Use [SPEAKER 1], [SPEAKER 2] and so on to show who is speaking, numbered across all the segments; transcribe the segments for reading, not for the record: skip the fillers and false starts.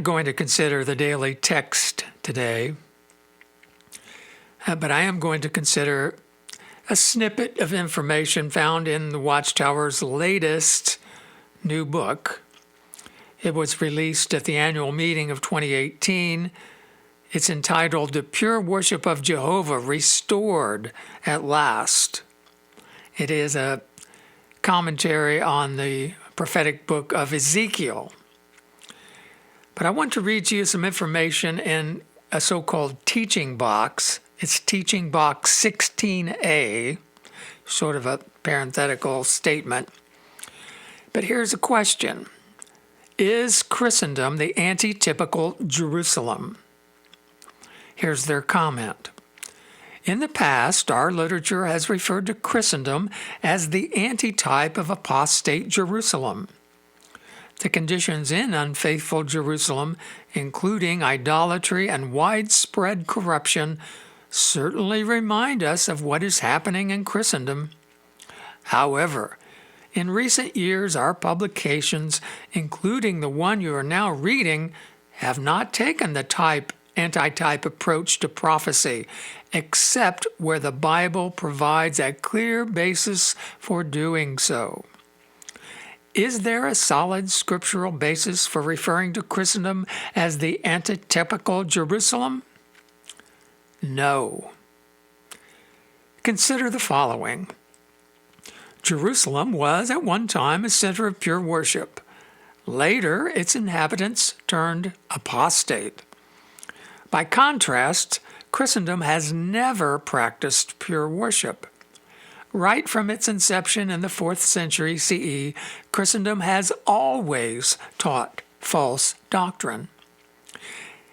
[SPEAKER 1] not going to consider the daily text today, but I am going to consider a snippet of information found in the Watchtower's latest new book. It was released at the annual meeting of 2018. It's entitled The Pure Worship of Jehovah Restored at Last. It is a commentary on the prophetic book of Ezekiel. But I want to read to you some information in a so-called teaching box. It's teaching box 16A, sort of a parenthetical statement. But here's a question. Is Christendom the antitypical Jerusalem? Here's their comment. In the past, our literature has referred to Christendom as the antitype of apostate Jerusalem. The conditions in unfaithful Jerusalem, including idolatry and widespread corruption, certainly remind us of what is happening in Christendom. However, in recent years, our publications, including the one you are now reading, have not taken the anti-type approach to prophecy, except where the Bible provides a clear basis for doing so. Is there a solid scriptural basis for referring to Christendom as the antitypical Jerusalem? No. Consider the following. Jerusalem was at one time a center of pure worship. Later, its inhabitants turned apostate. By contrast, Christendom has never practiced pure worship. Right from its inception in the 4th century CE, Christendom has always taught false doctrine.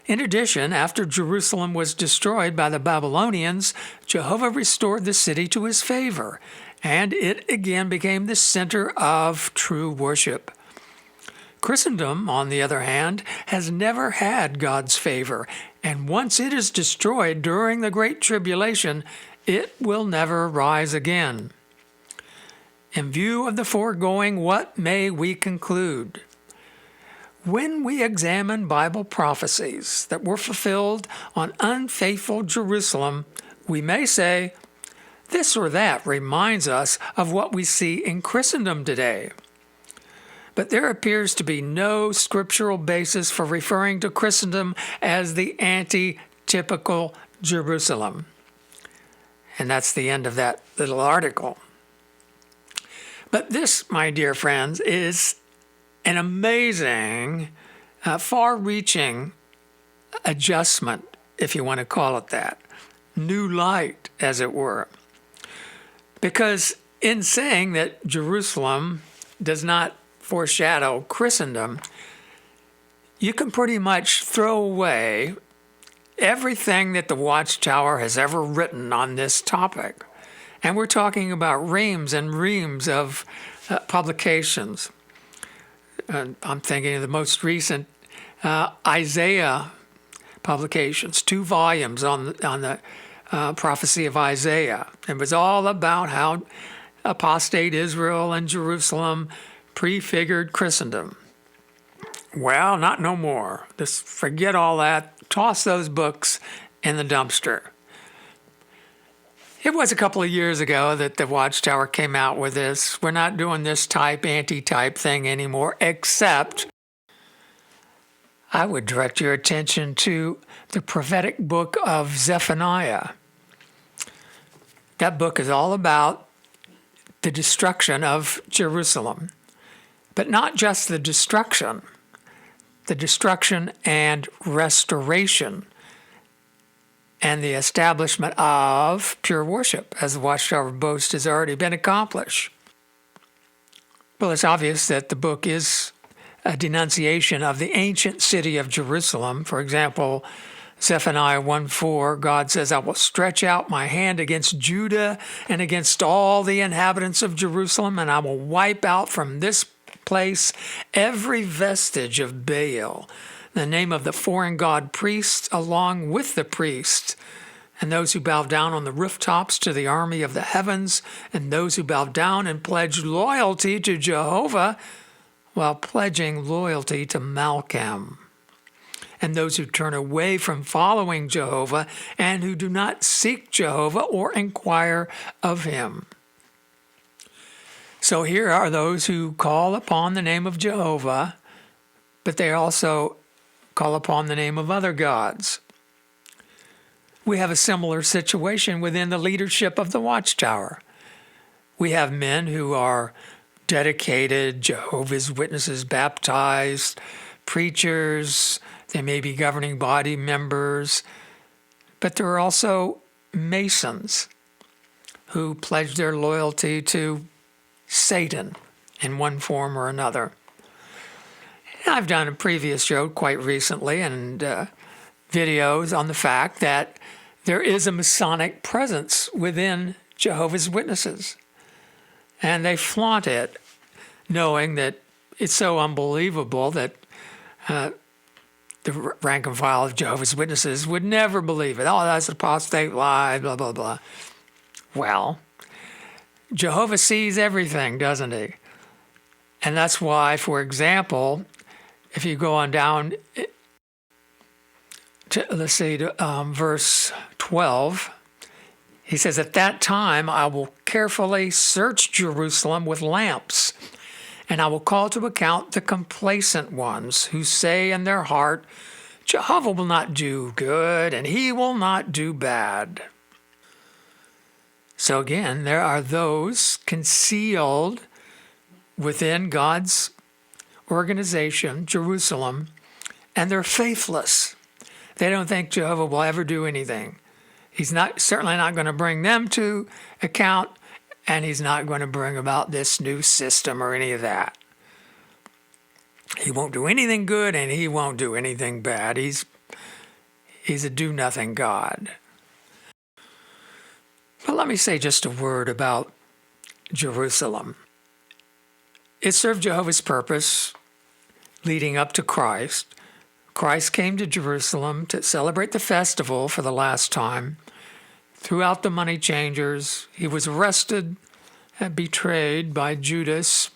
[SPEAKER 1] In addition, after Jerusalem was destroyed by the Babylonians, Jehovah restored the city to his favor, and it again became the center of true worship. Christendom, on the other hand, has never had God's favor, and once it is destroyed during the Great Tribulation, it will never rise again. In view of the foregoing, what may we conclude? When we examine Bible prophecies that were fulfilled on unfaithful Jerusalem, we may say, this or that reminds us of what we see in Christendom today. But there appears to be no scriptural basis for referring to Christendom as the anti-typical Jerusalem. And that's the end of that little article. But this, my dear friends, is an amazing, far-reaching adjustment, if you want to call it that. New light, as it were. Because in saying that Jerusalem does not foreshadow Christendom, you can pretty much throw away everything that the Watchtower has ever written on this topic. And we're talking about reams and reams of publications. I'm thinking of the most recent Isaiah publications, 2 volumes on the prophecy of Isaiah. It was all about how apostate Israel and Jerusalem prefigured Christendom. Well, not no more. Just forget all that. Toss those books in the dumpster. It was a couple of years ago that the Watchtower came out with this. We're not doing this anti-type thing anymore, except I would direct your attention to the prophetic book of Zephaniah. That book is all about the destruction of Jerusalem, but not just the destruction and restoration and the establishment of pure worship, as the Watchtower boast has already been accomplished. Well, it's obvious that the book is a denunciation of the ancient city of Jerusalem. For example, Zephaniah 1:4, God says, I will stretch out my hand against Judah and against all the inhabitants of Jerusalem, and I will wipe out from this place every vestige of Baal, the name of the foreign god priests, along with the priests, and those who bow down on the rooftops to the army of the heavens, and those who bow down and pledge loyalty to Jehovah while pledging loyalty to Malcham. and those who turn away from following Jehovah and who do not seek Jehovah or inquire of him. So here are those who call upon the name of Jehovah, but they also call upon the name of other gods. We have a similar situation within the leadership of the Watchtower. We have men who are dedicated, Jehovah's Witnesses, baptized, preachers, they may be governing body members, but there are also Masons who pledge their loyalty to Satan in one form or another. I've done a previous show quite recently and videos on the fact that there is a Masonic presence within Jehovah's Witnesses. And they flaunt it, knowing that it's so unbelievable that the rank and file of Jehovah's Witnesses would never believe it. Oh, that's an apostate lie, blah, blah, blah. Well, Jehovah sees everything, doesn't he? And that's why, for example, if you go on down to, verse 12, he says, "At that time I will carefully search Jerusalem with lamps, and I will call to account the complacent ones who say in their heart, Jehovah will not do good, and he will not do bad." So again, there are those concealed within God's organization, Jerusalem, and they're faithless. They don't think Jehovah will ever do anything. He's certainly not going to bring them to account, and he's not going to bring about this new system or any of that. He won't do anything good, and he won't do anything bad. He's a do-nothing God. But let me say just a word about Jerusalem. It served Jehovah's purpose leading up to Christ. Christ came to Jerusalem to celebrate the festival for the last time. Throughout the money changers, he was arrested and betrayed by Judas,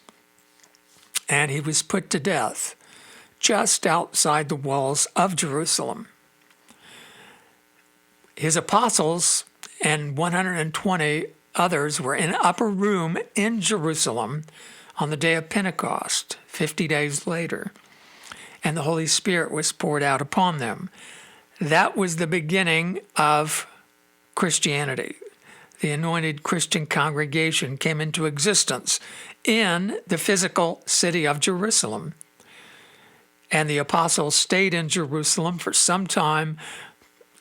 [SPEAKER 1] and he was put to death just outside the walls of Jerusalem. His apostles and 120 others were in an upper room in Jerusalem on the day of Pentecost, 50 days later, and the Holy Spirit was poured out upon them. That was the beginning of Christianity. The anointed Christian congregation came into existence in the physical city of Jerusalem. And the apostles stayed in Jerusalem for some time,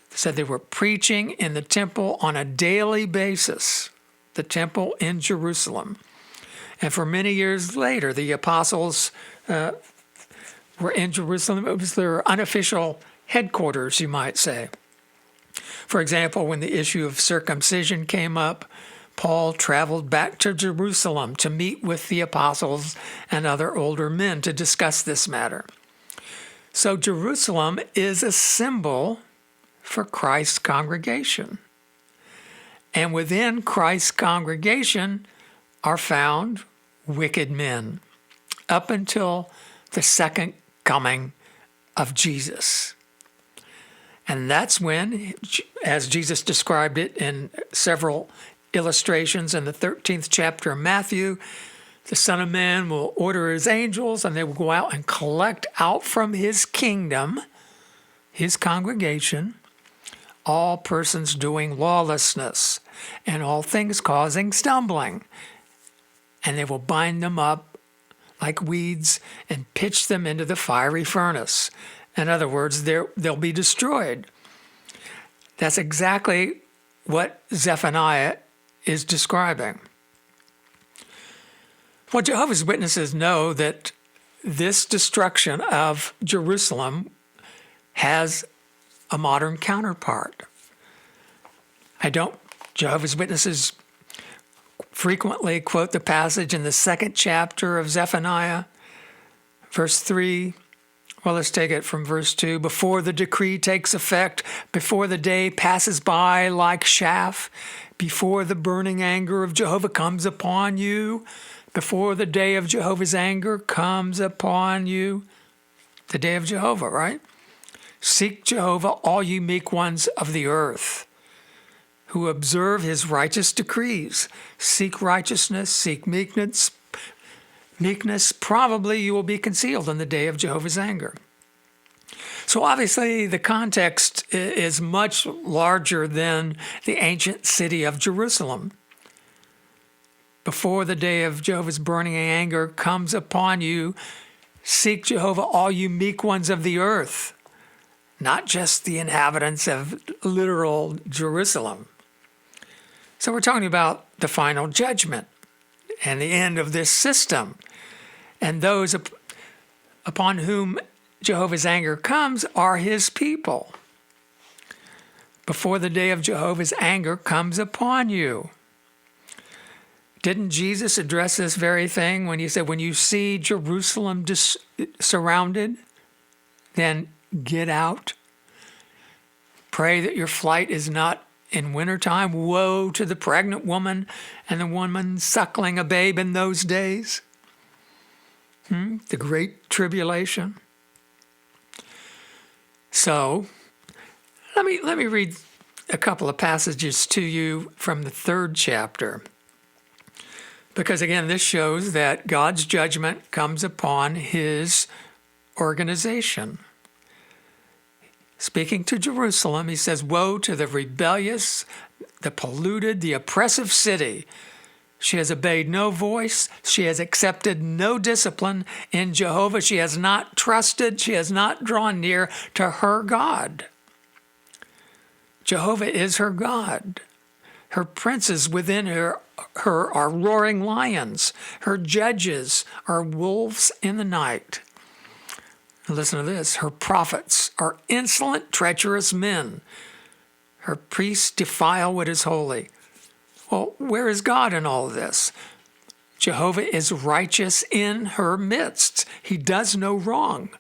[SPEAKER 1] said they were preaching in the temple on a daily basis, the temple in Jerusalem. And for many years later, the apostles were in Jerusalem. It was their unofficial headquarters, you might say. For example, when the issue of circumcision came up, Paul traveled back to Jerusalem to meet with the apostles and other older men to discuss this matter. So Jerusalem is a symbol for Christ's congregation. And within Christ's congregation are found wicked men up until the second coming of Jesus. And that's when, as Jesus described it in several illustrations in the 13th chapter of Matthew, the Son of Man will order his angels, and they will go out and collect out from his kingdom, his congregation, all persons doing lawlessness and all things causing stumbling. And they will bind them up like weeds and pitch them into the fiery furnace. In other words, they'll be destroyed. That's exactly what Zephaniah is describing. Well, Jehovah's Witnesses know that this destruction of Jerusalem has a modern counterpart. Jehovah's Witnesses frequently quote the passage in the 2nd chapter of Zephaniah, verse 3. Well, let's take it from verse 2. "Before the decree takes effect, before the day passes by like chaff, before the burning anger of Jehovah comes upon you," before the day of Jehovah's anger comes upon you, the day of Jehovah, right? Seek Jehovah, all you meek ones of the earth, who observe his righteous decrees. Seek righteousness, seek meekness. Meekness, probably you will be concealed in the day of Jehovah's anger. So obviously the context is much larger than the ancient city of Jerusalem. Before the day of Jehovah's burning anger comes upon you, seek Jehovah, all you meek ones of the earth, not just the inhabitants of literal Jerusalem. So we're talking about the final judgment and the end of this system. And those upon whom Jehovah's anger comes are his people. Before the day of Jehovah's anger comes upon you. Didn't Jesus address this very thing when he said, when you see Jerusalem surrounded, then get out. Pray that your flight is not in wintertime. Woe to the pregnant woman and the woman suckling a babe in those days. The great tribulation. So, let me read a couple of passages to you from the 3rd chapter. Because again, this shows that God's judgment comes upon his organization. Speaking to Jerusalem, he says, woe to the rebellious, the polluted, the oppressive city. She has obeyed no voice. She has accepted no discipline in Jehovah. She has not trusted. She has not drawn near to her God. Jehovah is her God. Her princes within her are roaring lions. Her judges are wolves in the night. Listen to this. Her prophets are insolent, treacherous men. Her priests defile what is holy. Well, where is God in all of this? Jehovah is righteous in her midst. He does no wrong.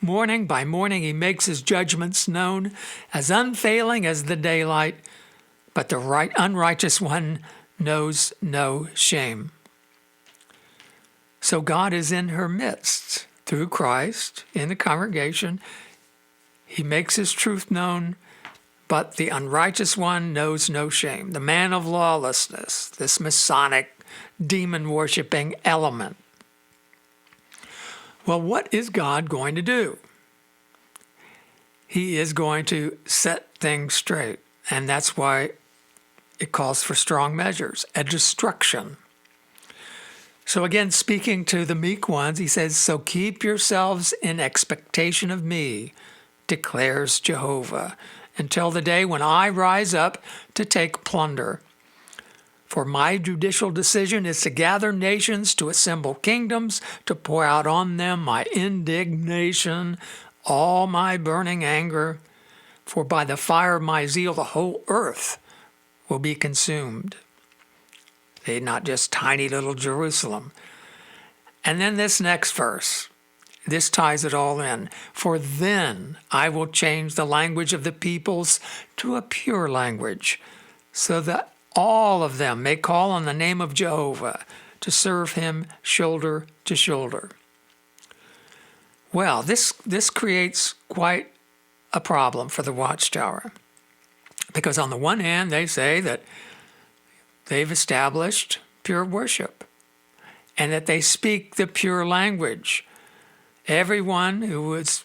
[SPEAKER 1] Morning by morning he makes his judgments known, as unfailing as the daylight, but the unrighteous one knows no shame. So God is in her midst through Christ in the congregation. He makes his truth known, but the unrighteous one knows no shame. The man of lawlessness, this Masonic, demon-worshipping element. Well, what is God going to do? He is going to set things straight, and that's why it calls for strong measures, a destruction. So again, speaking to the meek ones, he says, so keep yourselves in expectation of me, declares Jehovah, until the day when I rise up to take plunder. For my judicial decision is to gather nations, to assemble kingdoms, to pour out on them my indignation, all my burning anger. For by the fire of my zeal the whole earth will be consumed. Not just tiny little Jerusalem. And then this next verse. This ties it all in. For then I will change the language of the peoples to a pure language, so that all of them may call on the name of Jehovah to serve him shoulder to shoulder. Well, this creates quite a problem for the Watchtower. Because on the one hand, they say that they've established pure worship and that they speak the pure language. Everyone who is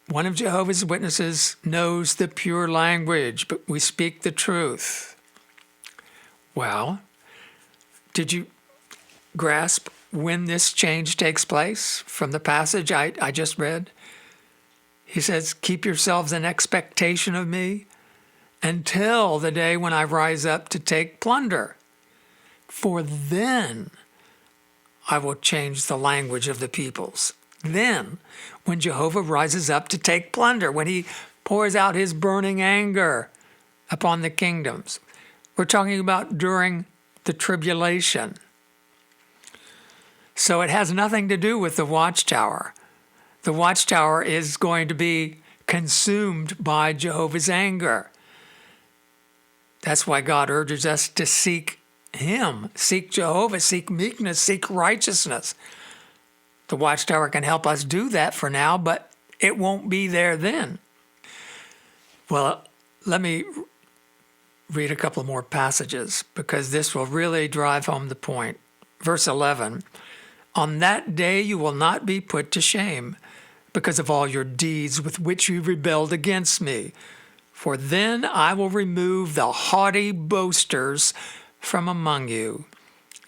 [SPEAKER 1] one of Jehovah's Witnesses knows the pure language, but we speak the truth. Well, did you grasp when this change takes place from the passage I just read? He says, keep yourselves in expectation of me until the day when I rise up to take plunder. For then I will change the language of the peoples. Then, when Jehovah rises up to take plunder, when he pours out his burning anger upon the kingdoms. We're talking about during the tribulation. So it has nothing to do with the Watchtower. The Watchtower is going to be consumed by Jehovah's anger. That's why God urges us to seek him, seek Jehovah, seek meekness, seek righteousness. The Watchtower can help us do that for now, but it won't be there then. Well, let me read a couple more passages because this will really drive home the point. Verse 11, on that day you will not be put to shame because of all your deeds with which you rebelled against me. For then I will remove the haughty boasters from among you,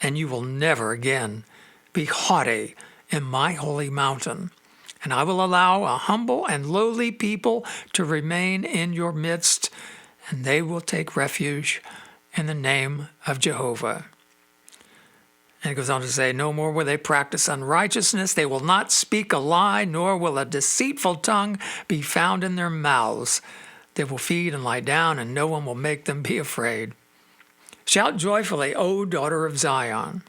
[SPEAKER 1] and you will never again be haughty in my holy mountain. And I will allow a humble and lowly people to remain in your midst, and they will take refuge in the name of Jehovah. And it goes on to say, no more will they practice unrighteousness. They will not speak a lie, nor will a deceitful tongue be found in their mouths. They will feed and lie down, and no one will make them be afraid. Shout joyfully, O daughter of Zion.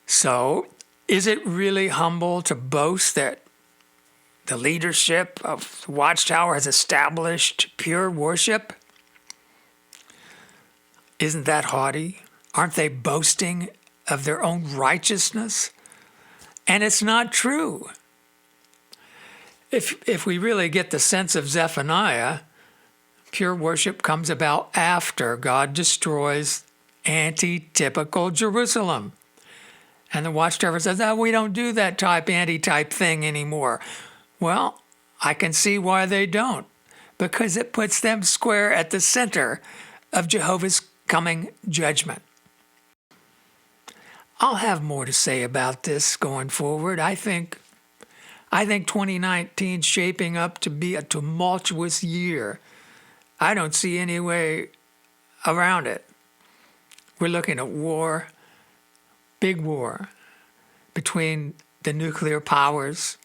[SPEAKER 1] So, is it really humble to boast that the leadership of the Watchtower has established pure worship? Isn't that haughty? Aren't they boasting of their own righteousness? And it's not true. If we really get the sense of Zephaniah, pure worship comes about after God destroys antitypical Jerusalem. And the Watchtower says, oh, we don't do that anti-type thing anymore. Well, I can see why they don't, because it puts them square at the center of Jehovah's coming judgment. I'll have more to say about this going forward. I think 2019 is shaping up to be a tumultuous year. I don't see any way around it. We're looking at war, big war, between the nuclear powers,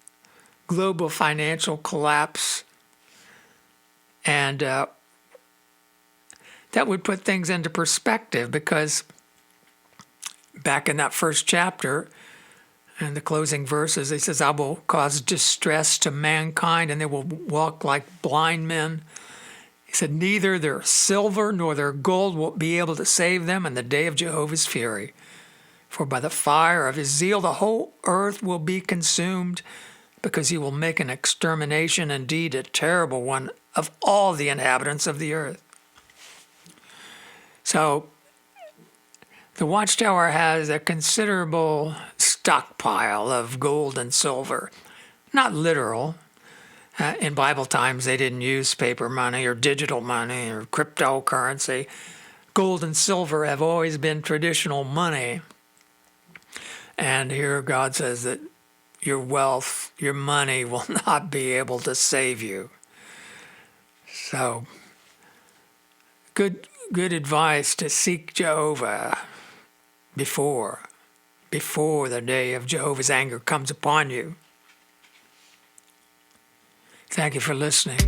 [SPEAKER 1] global financial collapse, and that would put things into perspective, because back in that first chapter, in the closing verses, he says, I will cause distress to mankind, and they will walk like blind men. He said, neither their silver nor their gold will be able to save them in the day of Jehovah's fury. For by the fire of his zeal, the whole earth will be consumed, because he will make an extermination, indeed a terrible one, of all the inhabitants of the earth. So, the Watchtower has a considerable stockpile of gold and silver. Not literal. In Bible times, they didn't use paper money or digital money or cryptocurrency. Gold and silver have always been traditional money. And here God says that your wealth, your money will not be able to save you. So, good advice to seek Jehovah before the day of Jehovah's anger comes upon you. Thank you for listening.